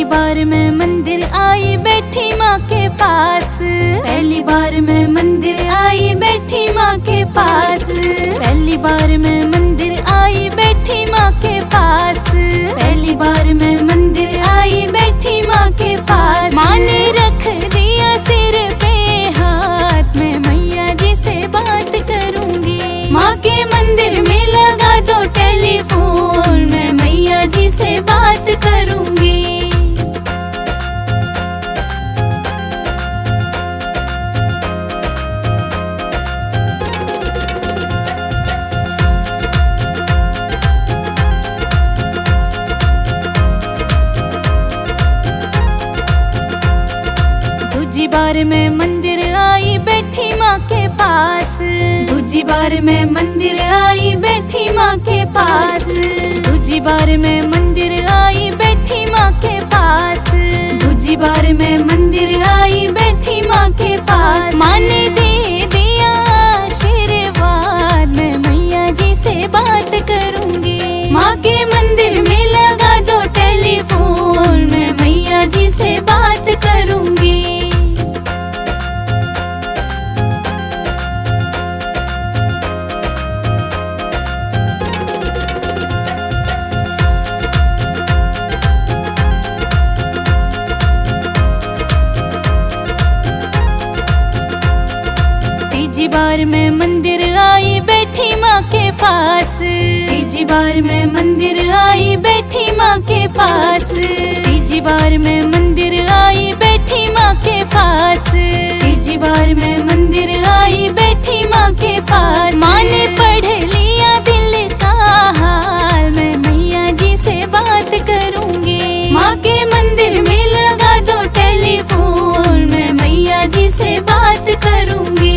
पहली बार मैं मंदिर आई बैठी माँ के पास, पहली बार मैं मंदिर आई बैठी माँ के पास, पहली बार मैं मंदिर आई बैठी माँ के पास, पहली बार मैं मंदिर आई बैठी माँ के पास। माँ ने रख दिया सिर पे हाथ, मैं मैया जी से बात करूंगी। माँ के मंदिर में लगा दो टेलीफोन, मैं मैया जी से बात करूंगी। दूजी बार मैं मंदिर आई बैठी माँ के पास, दूजी बार मैं मंदिर आई बैठी माँ के पास, दूजी बार मैं मंदिर आई बैठी माँ के पास, दूजी बार मैं मंदिर आई बैठी माँ के पास। माँ ने दे दिया आशीर्वाद, मैं मैया जी से बात करूंगी। माँ के मंदिर में लगा दो टेलीफोन, मैं मैया जी से बात करूंगी। तीजी बार मैं मंदिर आई बैठी माँ के पास, तीजी बार मैं मंदिर आई बैठी माँ के पास, तीजी बार मैं मंदिर आई बैठी माँ के पास, तीजी बार मैं मंदिर आई बैठी माँ के पास। माँ ने पढ़ लिया दिल का हाल, मैं मैया जी से बात करूंगी। माँ के मंदिर में लगा दो टेलीफोन, मैं मैया जी से बात करूंगी।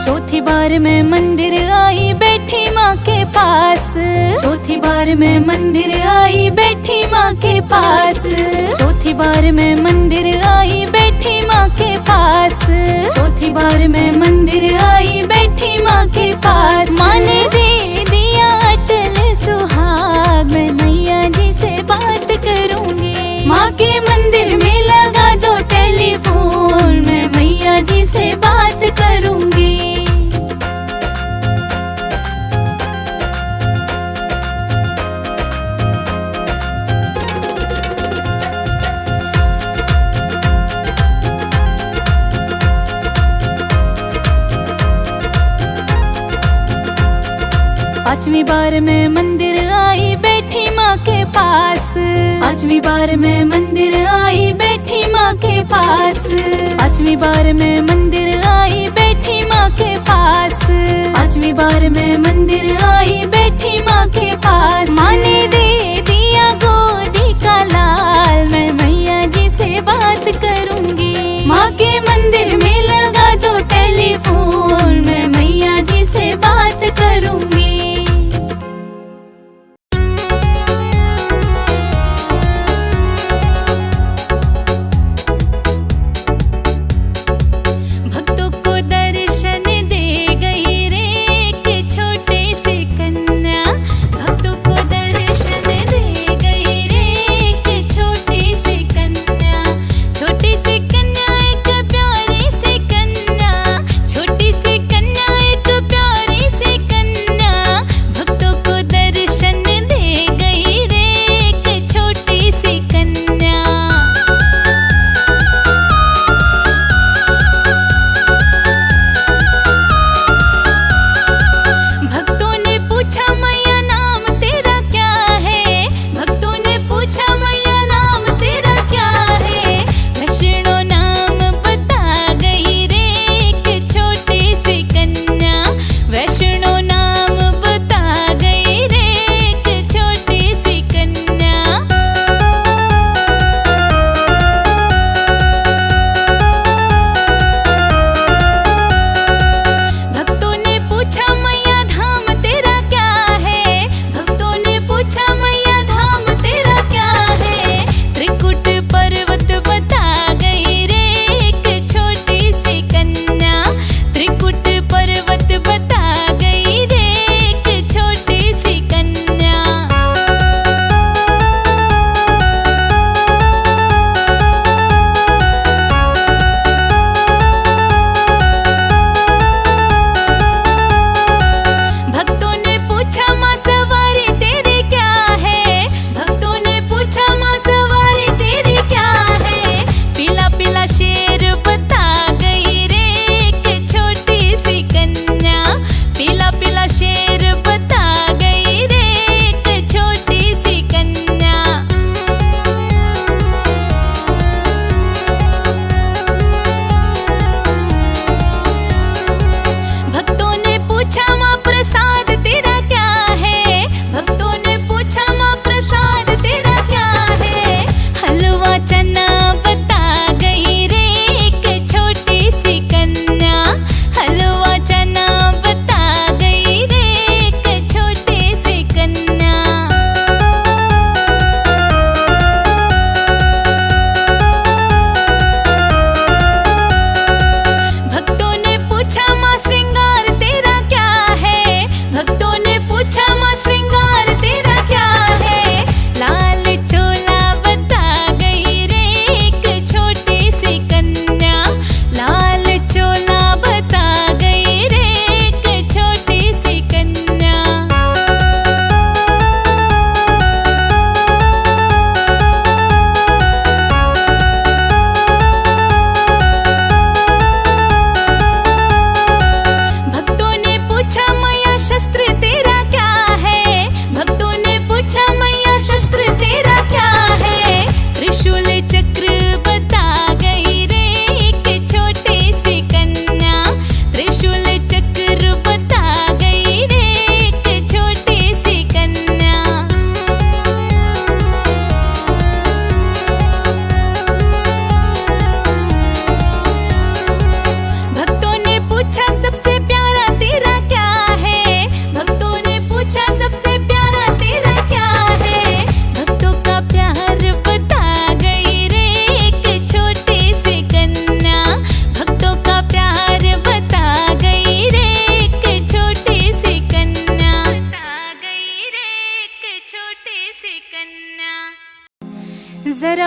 चौथी बार मैं मंदिर आई बैठी माँ के पास, चौथी बार मैं मंदिर आई बैठी माँ के पास, चौथी बार मैं मंदिर आई बैठी माँ के पास, चौथी बार मैं मंदिर आई बैठी माँ के पास। माँ ने दे दिया अटल सुहाग, मैं मैया जी से बात करूंगी। माँ के मंदिर में लगा दो टेलीफोन, मैं मैया जी से बात करूंगी। पांचवी बार मैं मंदिर आई बैठी माँ के पास, पांचवी बार मैं मंदिर आई बैठी माँ के पास, पांचवी बार मैं मंदिर आई बैठी माँ के पास, पांचवी बार मैं मंदिर आई बैठी माँ के पास। माँ ने दे दिया गोदी का लाल, मैं मैया जी से बात करूंगी। माँ के मंदिर में लगा दो टेलीफोन, मैं मैया जी से बात करूंगी। भक्तों को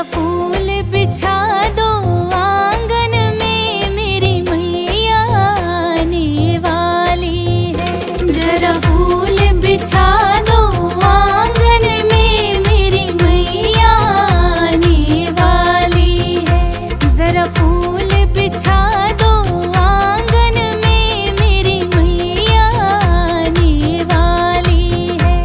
जरा फूल बिछा दो आंगन में, मेरी मैया आने वाली है। जरा फूल बिछा दो आंगन में, मेरी मैया आने वाली है। जरा फूल बिछा दो आंगन में, मेरी मैया आने वाली है।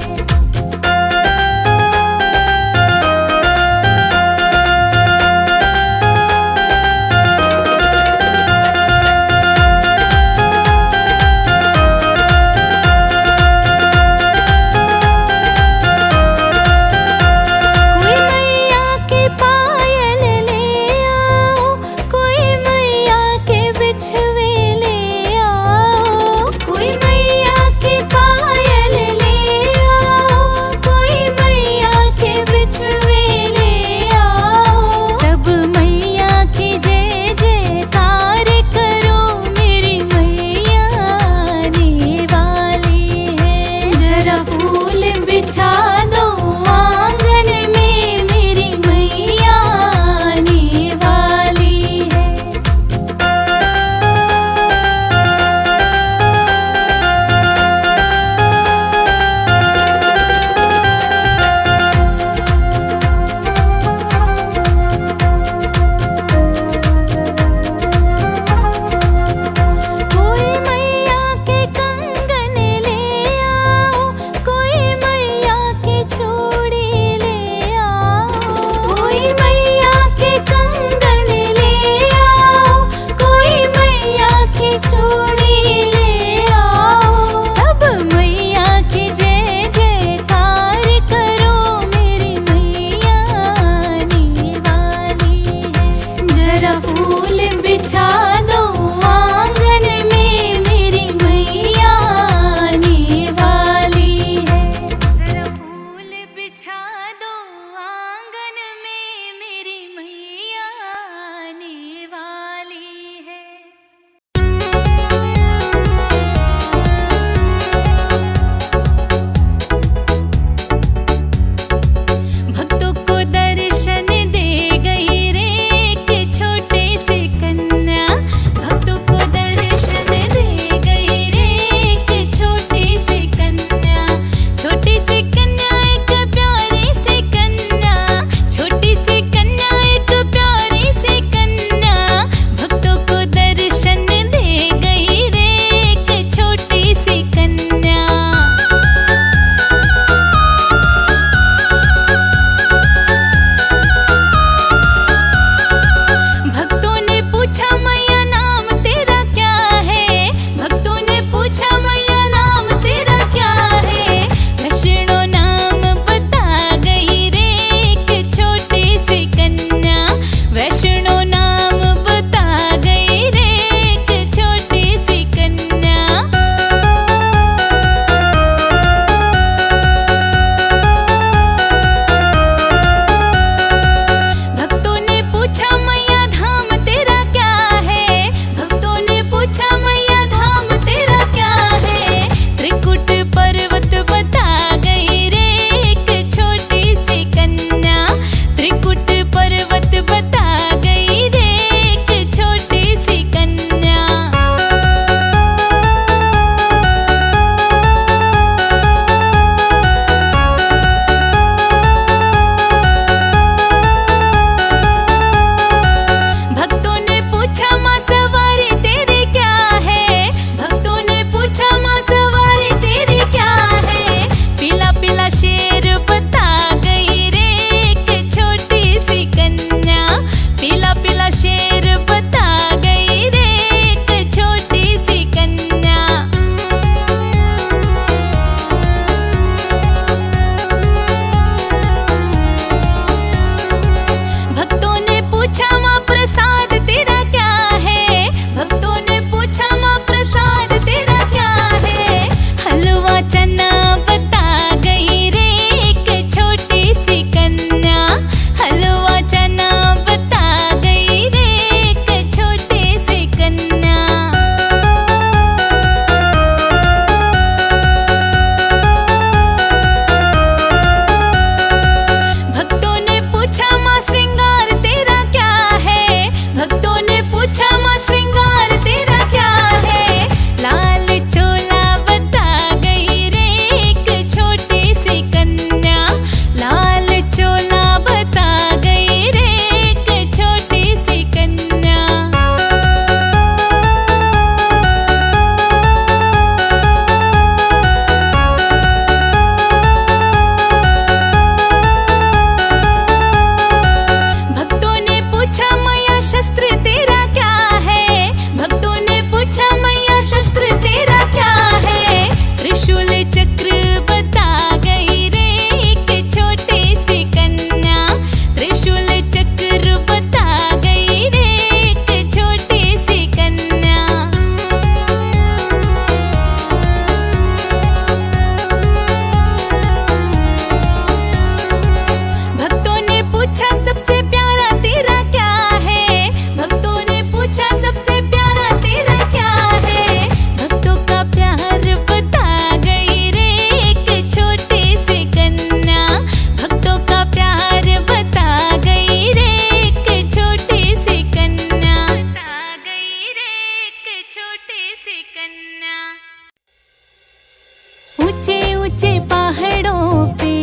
पहाड़ों पे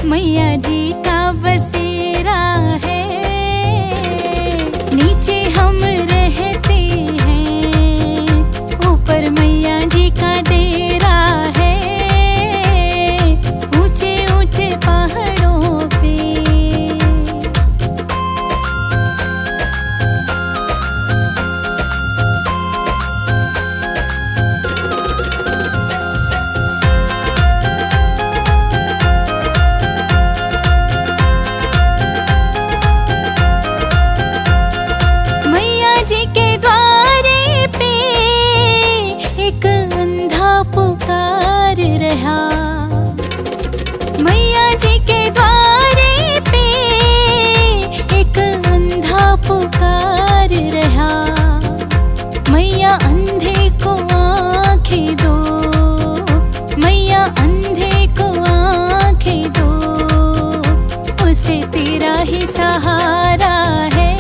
मैया जी का बसेरा है। नीचे हम रहते हैं, ऊपर मैया जी का डेरा है। ऊंचे ऊंचे पहाड़ों पे जी के द्वारे पे एक अंधा पुकार रहा। मैया जी के द्वारे पे एक अंधा पुकार रहा। मैया अंधे को आँखें दो, मैया अंधे को आँखें दो, उसे तेरा ही सहारा है।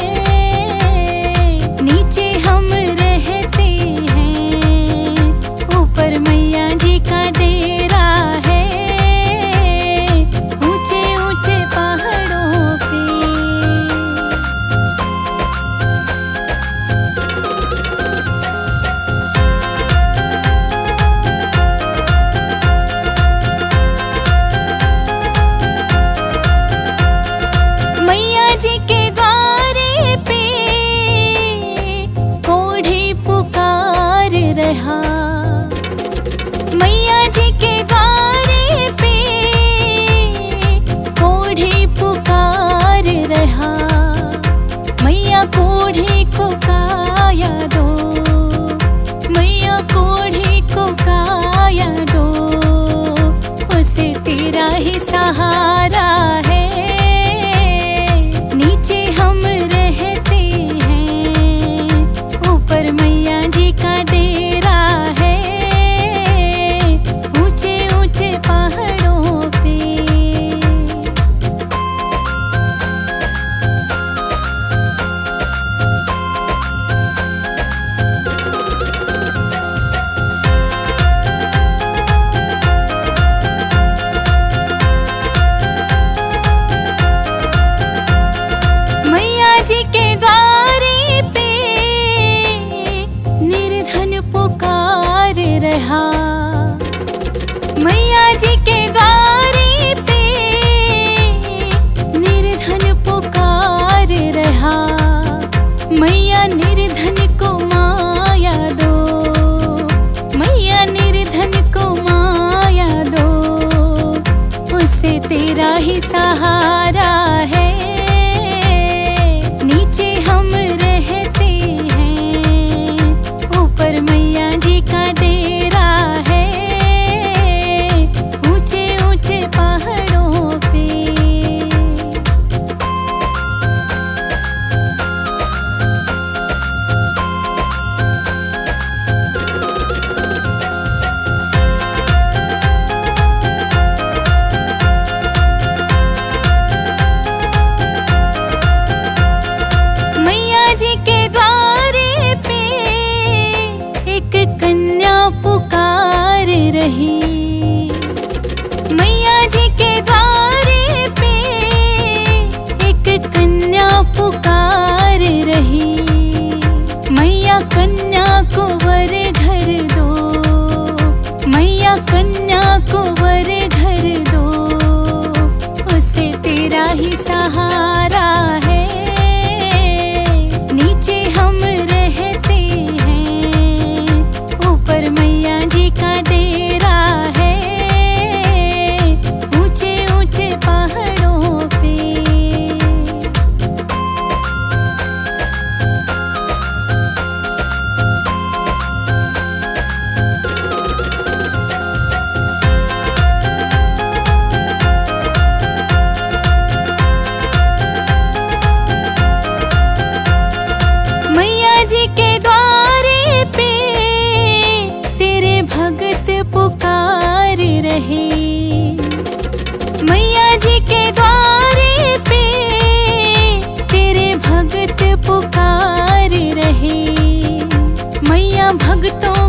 नीचे हम रहते हैं, ऊपर मैया जी का डेरा है। ऊंचे ऊंचे पहाड़ों पे मैया जी के द्वारे पे रहा। मैया जी के द्वारे पे कोढ़ी पुकार रहा। मैया कोढ़ी को काया दो, मैया कोढ़ी को काया दो, उसे तेरा ही सहारा है। नीचे हम रहते हैं, ऊपर मैया जी का डेरा है। ऊंचे ऊंचे पहाड़ों पे मैया जी के द्वारे पे निर्धन पुकार रहा। मैया जी के द्वारे पे निर्धन पुकार रहा। मैया निर्धन को माया दो, मैया निर्धन को माया दो, उसे तेरा ही सहारा है। नीचे हम रहते हैं, ऊपर मैया जी का डेरा है। ऊंचे ऊंचे पहाड़ों पे मैया जी के द्वारे पे एक कन्या पुकार रही। मैया जी के द्वारे पे एक कन्या पुकार रही। मैया कन्या को वर घर दो, मैया कन्या को वर घर दो, उसे तेरा ही सहारा है। नीचे हम रहते हैं, ऊपर मैया जी का डेरा है। ऊंचे ऊंचे पहाड़ों पे मैया जी के द्वारे पे तेरे भगत पुकार रहे। मैया जी के द्वारे पे तेरे भगत पुकार रहे। मैया भगतों